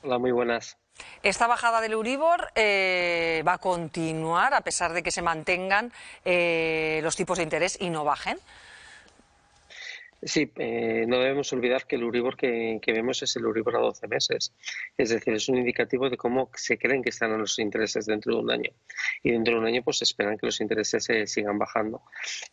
Hola, muy buenas. Esta bajada del Euribor va a continuar a pesar de que se mantengan los tipos de interés y no bajen. Sí, no debemos olvidar que el Euribor que vemos es el Euribor a 12 meses. Es decir, es un indicativo de cómo se creen que están los intereses dentro de un año. Y dentro de un año pues se esperan que los intereses sigan bajando.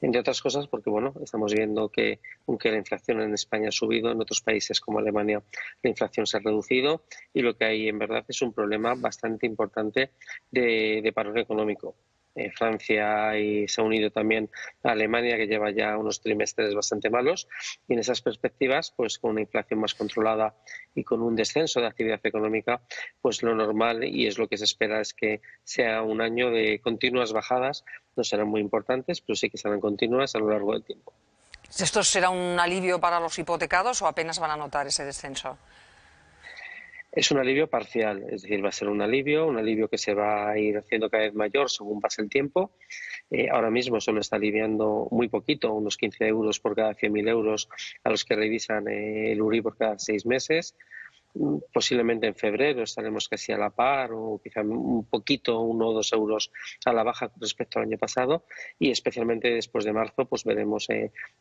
Entre otras cosas porque, bueno, estamos viendo que aunque la inflación en España ha subido, en otros países como Alemania la inflación se ha reducido y lo que hay en verdad es un problema bastante importante de parón económico. Francia y se ha unido también a Alemania, que lleva ya unos trimestres bastante malos, y en esas perspectivas, pues con una inflación más controlada y con un descenso de actividad económica, pues lo normal y es lo que se espera es que sea un año de continuas bajadas. No serán muy importantes, pero sí que serán continuas a lo largo del tiempo. ¿Esto será un alivio para los hipotecados o apenas van a notar ese descenso? Es un alivio parcial, es decir, va a ser un alivio que se va a ir haciendo cada vez mayor según pase el tiempo. Ahora mismo solo está aliviando muy poquito, unos 15 euros por cada 100.000 euros a los que revisan el Euribor cada 6 meses. Posiblemente en febrero estaremos casi a la par o quizá un poquito, 1 o 2 euros a la baja con respecto al año pasado, y especialmente después de marzo pues veremos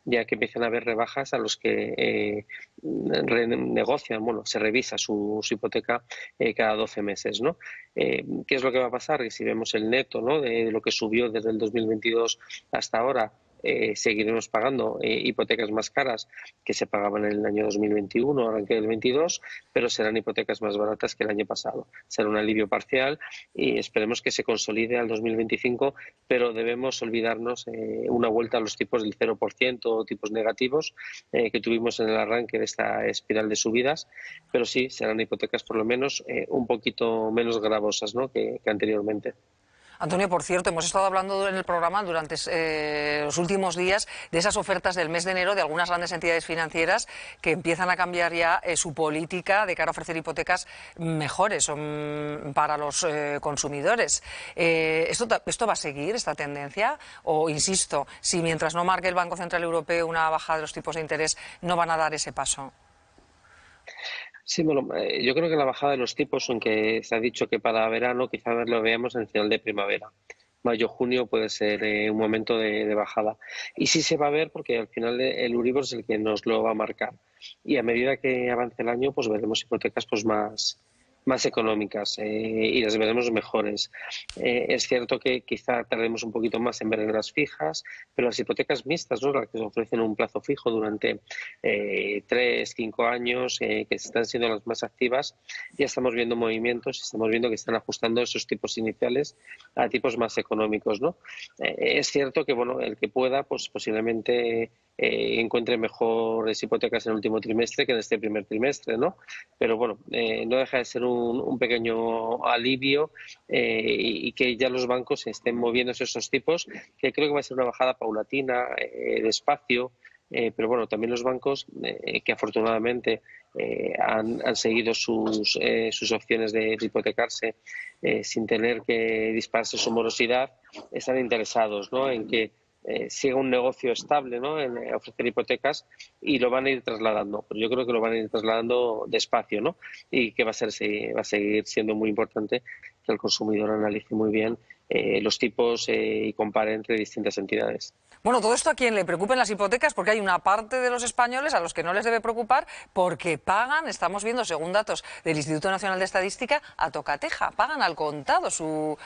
ya que empiezan a haber rebajas a los que renegocian, bueno, se revisa su hipoteca cada 12 meses, ¿no? ¿Qué es lo que va a pasar? Que si vemos el neto, ¿no?, de lo que subió desde el 2022 hasta ahora, seguiremos pagando hipotecas más caras que se pagaban en el año 2021, arranque del 22, pero serán hipotecas más baratas que el año pasado. Será un alivio parcial y esperemos que se consolide al 2025, pero debemos olvidarnos una vuelta a los tipos del 0% o tipos negativos que tuvimos en el arranque de esta espiral de subidas, pero sí serán hipotecas por lo menos un poquito menos gravosas, ¿no?, que anteriormente. Antonio, por cierto, hemos estado hablando en el programa durante los últimos días de esas ofertas del mes de enero de algunas grandes entidades financieras que empiezan a cambiar ya su política de cara a ofrecer hipotecas mejores para los consumidores. ¿Esto va a seguir, esta tendencia? O, insisto, si mientras no marque el Banco Central Europeo una bajada de los tipos de interés, no van a dar ese paso. Sí, bueno, yo creo que la bajada de los tipos, aunque se ha dicho que para verano, quizás lo veamos en final de primavera. Mayo, junio puede ser un momento de bajada. Y sí se va a ver porque al final el Euribor es el que nos lo va a marcar. Y a medida que avance el año, pues veremos hipotecas pues más económicas y las veremos mejores. Es cierto que quizá tardemos un poquito más en ver las fijas, pero las hipotecas mixtas, ¿no?, las que se ofrecen un plazo fijo durante 3, 5 años, que están siendo las más activas, ya estamos viendo movimientos, estamos viendo que están ajustando esos tipos iniciales a tipos más económicos, ¿no? Es cierto que, bueno, el que pueda, pues posiblemente encuentre mejores hipotecas en el último trimestre que en este primer trimestre, ¿no? Pero bueno, no deja de ser un pequeño alivio y que ya los bancos estén moviendo esos tipos, que creo que va a ser una bajada paulatina, despacio, pero bueno, también los bancos que afortunadamente han seguido sus opciones de hipotecarse sin tener que dispararse su morosidad, están interesados, ¿no?, en que siga un negocio estable, ¿no?, en ofrecer hipotecas, y lo van a ir trasladando. Pero yo creo que lo van a ir trasladando despacio, ¿no? Y que va a seguir siendo muy importante que el consumidor analice muy bien los tipos y compare entre distintas entidades. Bueno, todo esto a quien le preocupen las hipotecas, porque hay una parte de los españoles a los que no les debe preocupar porque pagan, estamos viendo según datos del Instituto Nacional de Estadística, a tocateja, pagan al contado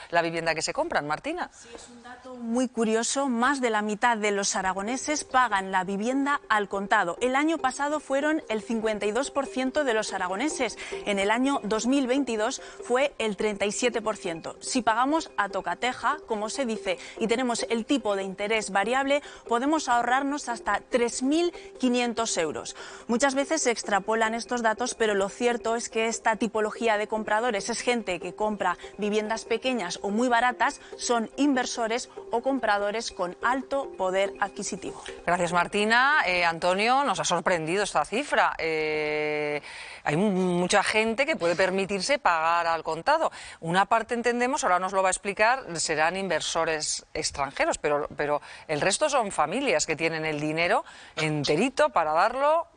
la vivienda que se compran. Martina. Sí, es un dato muy curioso. Más de la mitad de los aragoneses pagan la vivienda al contado. El año pasado fueron el 52% de los aragoneses. En el año 2022 fue el 37%. Si pagamos a tocateja, como se dice, y tenemos el tipo de interés variable, podemos ahorrarnos hasta 3.500 euros. Muchas veces se extrapolan estos datos, pero lo cierto es que esta tipología de compradores es gente que compra viviendas pequeñas o muy baratas, son inversores o compradores con alto poder adquisitivo. Gracias, Martina. Antonio, nos ha sorprendido esta cifra. Hay mucha gente que puede permitirse pagar al contado. Una parte, entendemos, ahora nos lo va a explicar, serán inversores extranjeros, pero el resto son familias que tienen el dinero enterito para darlo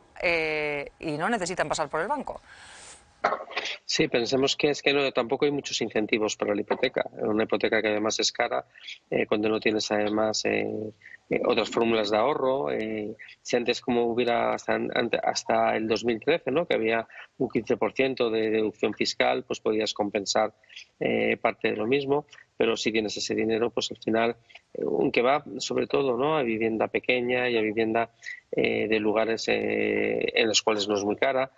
y no necesitan pasar por el banco. Sí, pensemos que es que no, tampoco hay muchos incentivos para la hipoteca. Una hipoteca que además es cara, cuando no tienes además otras fórmulas de ahorro. Si antes, como hubiera hasta el 2013, ¿no?, que había un 15% de deducción fiscal, pues podías compensar parte de lo mismo. Pero si tienes ese dinero, pues al final, aunque va sobre todo, ¿no?, a vivienda pequeña y a vivienda de lugares en los cuales no es muy cara,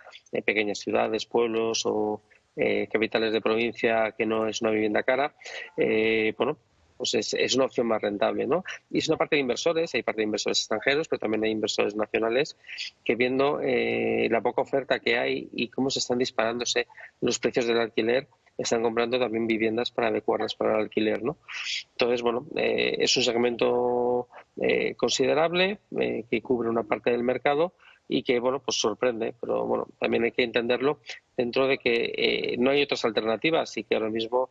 pequeñas ciudades, pueblos o capitales de provincia, que no es una vivienda cara, bueno, pues es una opción más rentable, ¿no? Y es una parte de inversores, hay parte de inversores extranjeros, pero también hay inversores nacionales que, viendo la poca oferta que hay y cómo se están disparándose los precios del alquiler, están comprando también viviendas para adecuarlas para el alquiler, ¿no? Entonces, bueno, es un segmento considerable que cubre una parte del mercado y que, bueno, pues sorprende, pero bueno, también hay que entenderlo dentro de que no hay otras alternativas y que ahora mismo,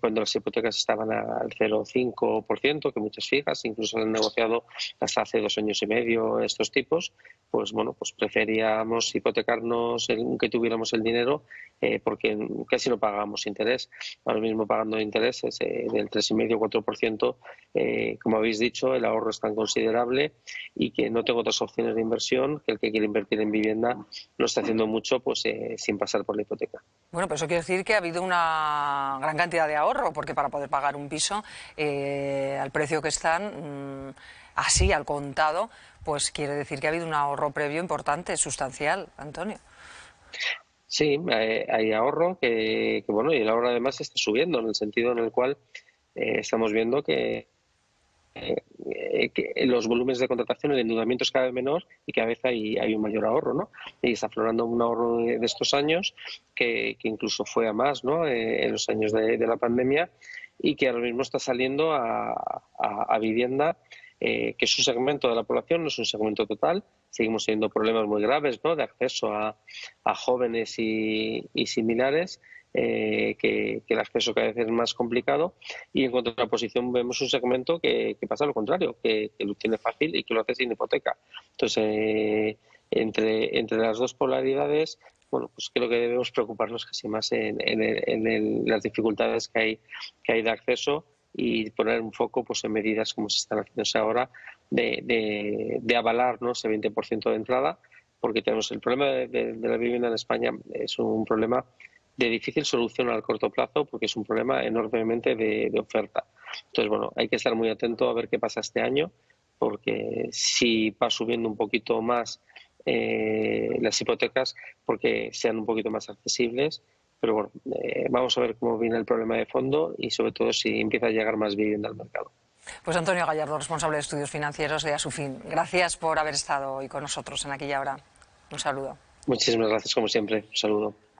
cuando las hipotecas estaban al 0,5%, que muchas fijas incluso han negociado hasta hace 2 años y medio estos tipos, pues bueno, pues preferíamos hipotecarnos aunque tuviéramos el dinero, porque casi no pagábamos interés. Ahora mismo, pagando intereses del 3,5-4%, como habéis dicho, el ahorro es tan considerable y que no tengo otras opciones de inversión, que el que quiere invertir en vivienda no está haciendo mucho, pues sin pasar por la hipoteca. Bueno, pero eso quiere decir que ha habido una gran cantidad de ahorro, porque para poder pagar un piso al precio que están, así, al contado, pues quiere decir que ha habido un ahorro previo importante, sustancial, Antonio. Sí, hay ahorro que, bueno, y el ahorro además está subiendo, en el sentido en el cual estamos viendo que los volúmenes de contratación, el endeudamiento es cada vez menor y cada vez hay un mayor ahorro, ¿no? Y está aflorando un ahorro de estos años que incluso fue a más, ¿no?, en los años de la pandemia, y que ahora mismo está saliendo a vivienda, que es un segmento de la población, no es un segmento total. Seguimos teniendo problemas muy graves, ¿no?, de acceso a jóvenes y similares. Que el acceso cada vez es más complicado, y en contraposición vemos un segmento que pasa lo contrario, que lo tiene fácil y que lo hace sin hipoteca. Entonces, entre las dos polaridades, bueno, pues creo que debemos preocuparnos casi más en las dificultades que hay de acceso, y poner un foco pues en medidas como se están haciéndose ahora de avalar, ¿no?, ese 20% de entrada, porque tenemos el problema de la vivienda en España. Es un problema de difícil solución al corto plazo, porque es un problema enormemente de oferta. Entonces, bueno, hay que estar muy atento a ver qué pasa este año, porque si va subiendo un poquito más las hipotecas, porque sean un poquito más accesibles. Pero bueno, vamos a ver cómo viene el problema de fondo y sobre todo si empieza a llegar más vivienda al mercado. Pues Antonio Gallardo, responsable de estudios financieros de Asufin, gracias por haber estado hoy con nosotros en Aquí y Ahora. Un saludo. Muchísimas gracias, como siempre. Un saludo.